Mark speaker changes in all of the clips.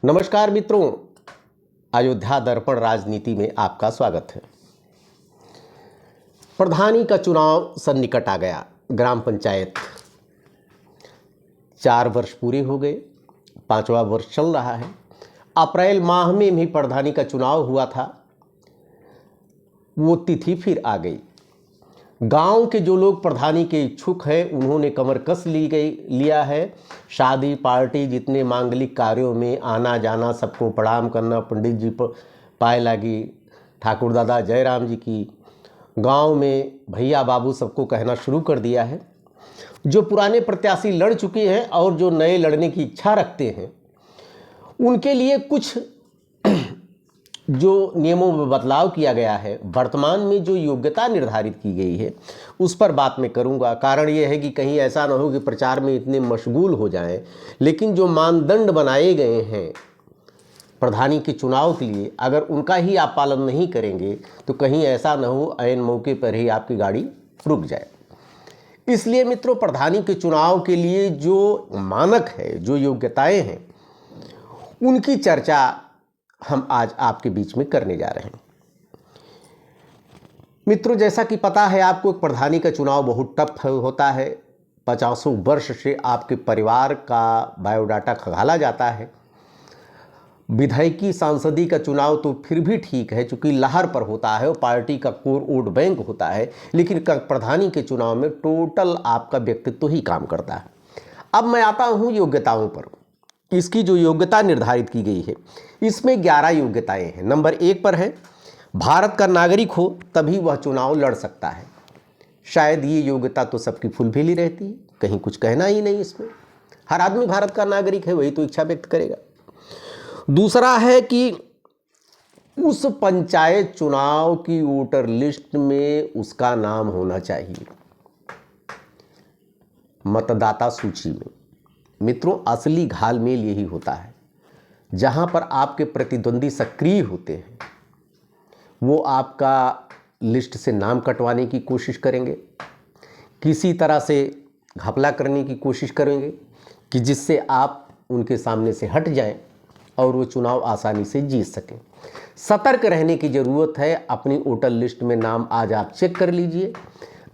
Speaker 1: नमस्कार मित्रों, अयोध्या दर्पण राजनीति में आपका स्वागत है। प्रधानी का चुनाव सन्निकट आ गया। ग्राम पंचायत 4 वर्ष पूरे हो गए, 5वां वर्ष चल रहा है। अप्रैल माह में भी प्रधानी का चुनाव हुआ था, वो तिथि फिर आ गई। गांव के जो लोग प्रधानी के इच्छुक हैं उन्होंने कमर कस लिया है। शादी पार्टी जितने मांगलिक कार्यों में आना जाना, सबको प्रणाम करना, पंडित जी पाए लागी, ठाकुर दादा जयराम जी की, गांव में भैया बाबू सबको कहना शुरू कर दिया है। जो पुराने प्रत्याशी लड़ चुके हैं और जो नए लड़ने की इच्छा रखते हैं उनके लिए कुछ जो नियमों में बदलाव किया गया है, वर्तमान में जो योग्यता निर्धारित की गई है उस पर बात मैं करूंगा। कारण यह है कि कहीं ऐसा ना हो कि प्रचार में इतने मशगूल हो जाएं, लेकिन जो मानदंड बनाए गए हैं प्रधानी के चुनाव के लिए, अगर उनका ही आप पालन नहीं करेंगे तो कहीं ऐसा ना हो ऐन मौके पर ही आपकी गाड़ी रुक जाए। इसलिए मित्रों, प्रधानी के चुनाव के लिए जो मानक है, जो योग्यताएं हैं, उनकी चर्चा हम आज आपके बीच में करने जा रहे हैं। मित्रों, जैसा कि पता है आपको, प्रधानी का चुनाव बहुत टफ होता है। 50 वर्ष से आपके परिवार का बायोडाटा खंगाला जाता है। विधायकी सांसदी का चुनाव तो फिर भी ठीक है, चूंकि लहर पर होता है और पार्टी का कोर वोट बैंक होता है, लेकिन प्रधानी के चुनाव में टोटल आपका व्यक्तित्व ही काम करता है। अब मैं आता हूं योग्यताओं पर। इसकी जो योग्यता निर्धारित की गई है इसमें 11 योग्यताएं हैं। नंबर 1 पर है भारत का नागरिक हो तभी वह चुनाव लड़ सकता है। शायद ये योग्यता तो सबकी फुलफिल ही रहती है, कहीं कुछ कहना ही नहीं इसमें। हर आदमी भारत का नागरिक है, वही तो इच्छा व्यक्त करेगा। दूसरा है कि उस पंचायत चुनाव की वोटर लिस्ट में उसका नाम होना चाहिए, मतदाता सूची में। मित्रों, असली घालमेल यही होता है। जहां पर आपके प्रतिद्वंदी सक्रिय होते हैं वो आपका लिस्ट से नाम कटवाने की कोशिश करेंगे, किसी तरह से घपला करने की कोशिश करेंगे कि जिससे आप उनके सामने से हट जाएं और वो चुनाव आसानी से जीत सकें। सतर्क रहने की ज़रूरत है। अपनी वोटर लिस्ट में नाम आज आप चेक कर लीजिए,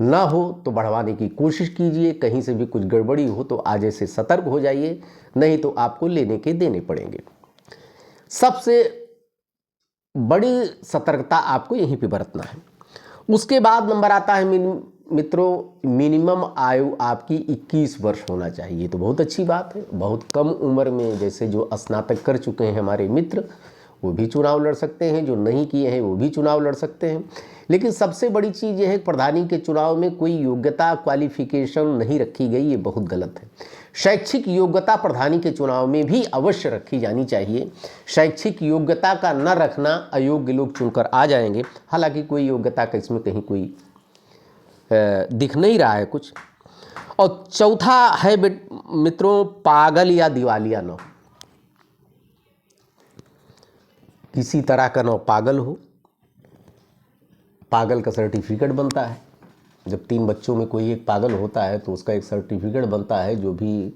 Speaker 1: ना हो तो बढ़वाने की कोशिश कीजिए। कहीं से भी कुछ गड़बड़ी हो तो आज से सतर्क हो जाइए, नहीं तो आपको लेने के देने पड़ेंगे। सबसे बड़ी सतर्कता आपको यहीं पे बरतना है। उसके बाद नंबर आता है मित्रों, मिनिमम आयु आपकी 21 वर्ष होना चाहिए। तो बहुत अच्छी बात है। बहुत कम उम्र में, जैसे जो स्नातक कर चुके हैं हमारे मित्र, वो भी चुनाव लड़ सकते हैं, जो नहीं किए हैं वो भी चुनाव लड़ सकते हैं। लेकिन सबसे बड़ी चीज़ यह है, प्रधानी के चुनाव में कोई योग्यता क्वालिफिकेशन नहीं रखी गई, ये बहुत गलत है। शैक्षिक योग्यता प्रधानी के चुनाव में भी अवश्य रखी जानी चाहिए। शैक्षिक योग्यता का न रखना, अयोग्य लोग चुनकर आ जाएंगे। हालांकि कोई योग्यता का इसमें कहीं कोई दिख नहीं रहा है कुछ। और चौथा है मित्रों, पागल या दिवालिया न हो। किसी तरह का न पागल हो। पागल का सर्टिफिकेट बनता है। जब 3 बच्चों में कोई एक पागल होता है तो उसका एक सर्टिफिकेट बनता है। जो भी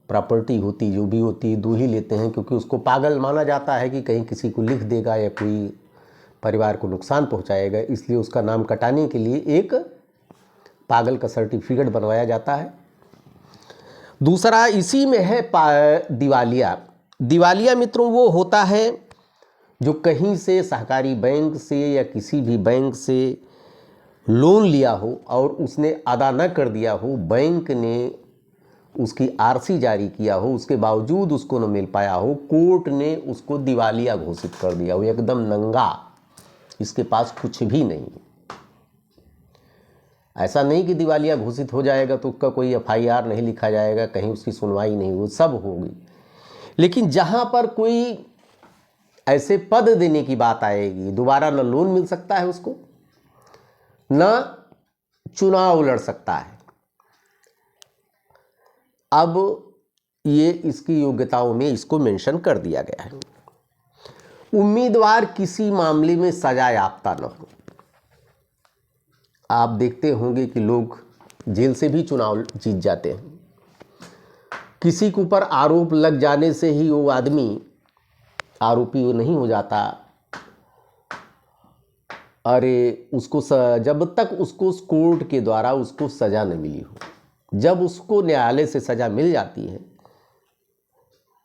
Speaker 1: प्रॉपर्टी होती, जो भी होती, 2 ही लेते हैं, क्योंकि उसको पागल माना जाता है कि कहीं किसी को लिख देगा या कोई परिवार को नुकसान पहुंचाएगा। इसलिए उसका नाम कटाने के लिए एक पागल का सर्टिफिकेट बनवाया जाता है। दूसरा इसी में है दिवालिया। दिवालिया मित्रों वो होता है जो कहीं से, सहकारी बैंक से या किसी भी बैंक से लोन लिया हो और उसने अदा न कर दिया हो, बैंक ने उसकी आरसी जारी किया हो, उसके बावजूद उसको न मिल पाया हो, कोर्ट ने उसको दिवालिया घोषित कर दिया हो, एकदम नंगा, इसके पास कुछ भी नहीं। ऐसा नहीं कि दिवालिया घोषित हो जाएगा तो उसका कोई FIR नहीं लिखा जाएगा, कहीं उसकी सुनवाई नहीं, वो सब होगी। लेकिन जहां पर कोई ऐसे पद देने की बात आएगी, दोबारा न लोन मिल सकता है उसको, न चुनाव लड़ सकता है। अब ये इसकी योग्यताओं में इसको मेंशन कर दिया गया है। उम्मीदवार किसी मामले में सजा याफ्ता न हो। आप देखते होंगे कि लोग जेल से भी चुनाव जीत जाते हैं। किसी के ऊपर आरोप लग जाने से ही वो आदमी आरोपी वो नहीं हो जाता। अरे उसको जब तक उसको कोर्ट के द्वारा उसको सज़ा न मिली हो, जब उसको न्यायालय से सज़ा मिल जाती है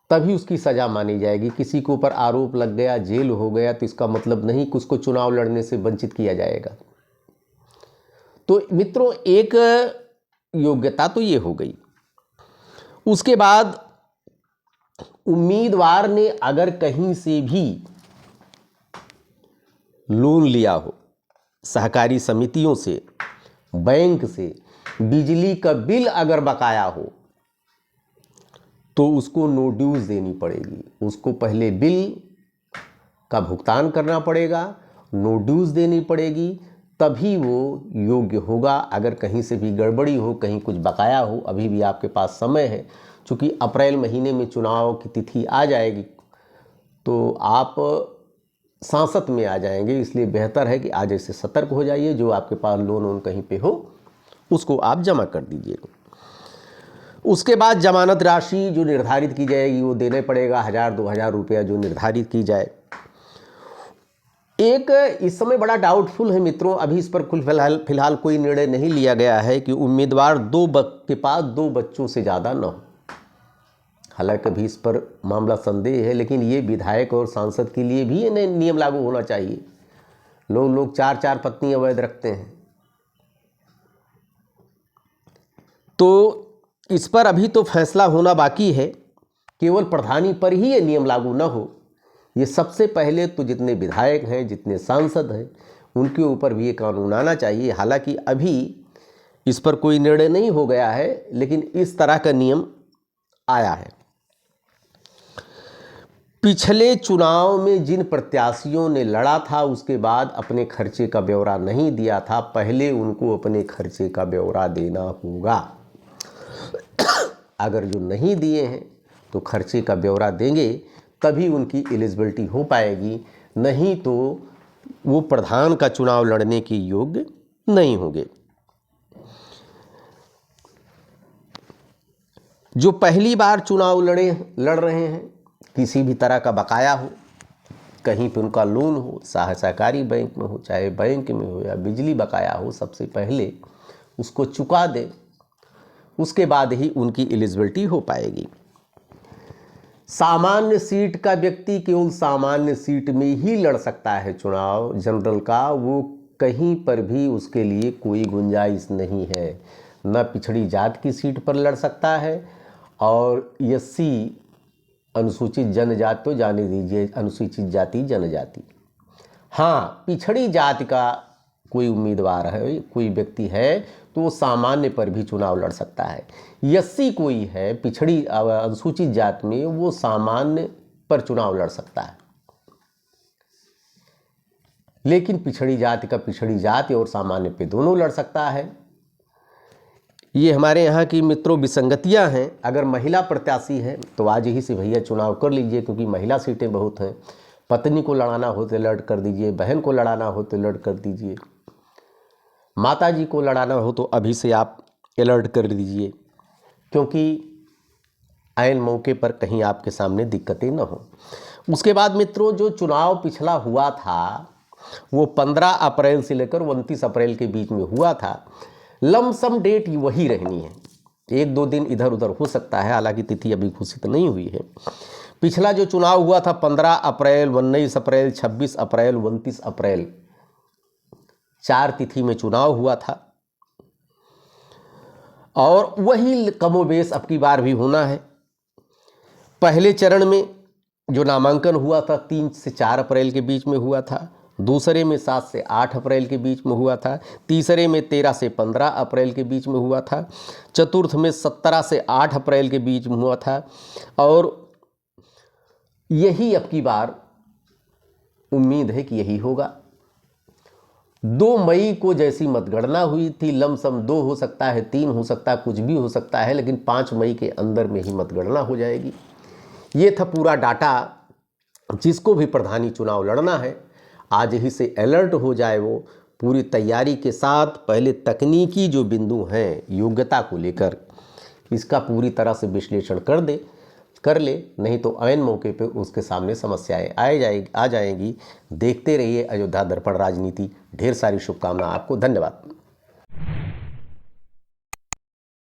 Speaker 1: तभी उसकी सज़ा मानी जाएगी। किसी के ऊपर आरोप लग गया, जेल हो गया, तो इसका मतलब नहीं कि उसको चुनाव लड़ने से वंचित किया जाएगा। तो मित्रों, एक योग्यता तो ये हो गई। उसके बाद उम्मीदवार ने अगर कहीं से भी लोन लिया हो, सहकारी समितियों से, बैंक से, बिजली का बिल अगर बकाया हो, तो उसको नो ड्यूज देनी पड़ेगी। उसको पहले बिल का भुगतान करना पड़ेगा, नो ड्यूज देनी पड़ेगी, तभी वो योग्य होगा। अगर कहीं से भी गड़बड़ी हो, कहीं कुछ बकाया हो, अभी भी आपके पास समय है। चूँकि अप्रैल महीने में चुनाव की तिथि आ जाएगी, तो आप सांसत में आ जाएंगे, इसलिए बेहतर है कि आज से सतर्क हो जाइए। जो आपके पास लोन वोन कहीं पे हो उसको आप जमा कर दीजिए। उसके बाद जमानत राशि जो निर्धारित की जाएगी वो देने पड़ेगा, 1000-2000 रुपया जो निर्धारित की जाए। एक इस समय बड़ा डाउटफुल है मित्रों, अभी इस पर फिलहाल कोई निर्णय नहीं लिया गया है कि उम्मीदवार के पास 2 बच्चों से ज़्यादा न हो। हालांकि अभी इस पर मामला संदेह है, लेकिन ये विधायक और सांसद के लिए भी ये नियम लागू होना चाहिए। लोग 4-4 पत्नी अवैध रखते हैं, तो इस पर अभी तो फैसला होना बाकी है। केवल प्रधानी पर ही ये नियम लागू न हो, ये सबसे पहले तो जितने विधायक हैं, जितने सांसद हैं, उनके ऊपर भी ये कानून आना चाहिए। हालांकि अभी इस पर कोई निर्णय नहीं हो गया है, लेकिन इस तरह का नियम आया है। पिछले चुनाव में जिन प्रत्याशियों ने लड़ा था, उसके बाद अपने खर्चे का ब्यौरा नहीं दिया था, पहले उनको अपने खर्चे का ब्यौरा देना होगा। अगर जो नहीं दिए हैं तो खर्चे का ब्यौरा देंगे, तभी उनकी एलिजिबिलिटी हो पाएगी, नहीं तो वो प्रधान का चुनाव लड़ने के योग्य नहीं होंगे। जो पहली बार चुनाव लड़ रहे हैं, किसी भी तरह का बकाया हो, कहीं पे उनका लोन हो, सहकारी बैंक में हो, चाहे बैंक में हो, या बिजली बकाया हो, सबसे पहले उसको चुका दे, उसके बाद ही उनकी एलिजिबिलिटी हो पाएगी। सामान्य सीट का व्यक्ति केवल सामान्य सीट में ही लड़ सकता है चुनाव जनरल का, वो कहीं पर भी उसके लिए कोई गुंजाइश नहीं है। न पिछड़ी जात की सीट पर लड़ सकता है, और एससी अनुसूचित जनजाति तो जाने दीजिए, अनुसूचित जाति जनजाति। हाँ, पिछड़ी जाति का कोई उम्मीदवार है, कोई व्यक्ति है, तो वो सामान्य पर भी चुनाव लड़ सकता है। एससी कोई है पिछड़ी अनुसूचित जाति में, वो सामान्य पर चुनाव लड़ सकता है, लेकिन पिछड़ी जाति का पिछड़ी जाति और सामान्य पे दोनों लड़ सकता है। ये हमारे यहाँ की मित्रों विसंगतियाँ हैं। अगर महिला प्रत्याशी है तो आज ही से भैया चुनाव कर लीजिए, क्योंकि महिला सीटें बहुत हैं। पत्नी को लड़ाना हो तो लड़ कर दीजिए, बहन को लड़ाना हो तो लड़ कर दीजिए, माता जी को लड़ाना हो तो अभी से आप अलर्ट कर दीजिए, क्योंकि ऐन मौके पर कहीं आपके सामने दिक्कतें न हो। उसके बाद मित्रों, जो चुनाव पिछला हुआ था वो 15 अप्रैल से लेकर 29 अप्रैल के बीच में हुआ था। लमसम डेट वही रहनी है, 1-2 दिन इधर उधर हो सकता है, हालांकि तिथि अभी घोषित नहीं हुई है। पिछला जो चुनाव हुआ था 15 अप्रैल, 19 अप्रैल, 26 अप्रैल, 29 अप्रैल, 4 तिथि में चुनाव हुआ था, और वही कमोबेश अब की बार भी होना है। पहले चरण में जो नामांकन हुआ था 3 से 4 अप्रैल के बीच में हुआ था, दूसरे में 7 से 8 अप्रैल के बीच में हुआ था, तीसरे में 13 से 15 अप्रैल के बीच में हुआ था, चतुर्थ में 17 से 8 अप्रैल के बीच में हुआ था, और यही अब की बार उम्मीद है कि यही होगा। 2 मई को जैसी मतगणना हुई थी, लमसम 2 हो सकता है, 3 हो सकता है, कुछ भी हो सकता है, लेकिन 5 मई के अंदर में ही मतगणना हो जाएगी। ये था पूरा डाटा। जिसको भी प्रधानी चुनाव लड़ना है, आज ही से अलर्ट हो जाए, वो पूरी तैयारी के साथ पहले तकनीकी जो बिंदु हैं योग्यता को लेकर, इसका पूरी तरह से विश्लेषण कर दे, कर ले, नहीं तो ऐन मौके पे उसके सामने समस्याएं आ जाएंगी। देखते रहिए अयोध्या दर्पण राजनीति। ढेर सारी शुभकामनाएं आपको। धन्यवाद।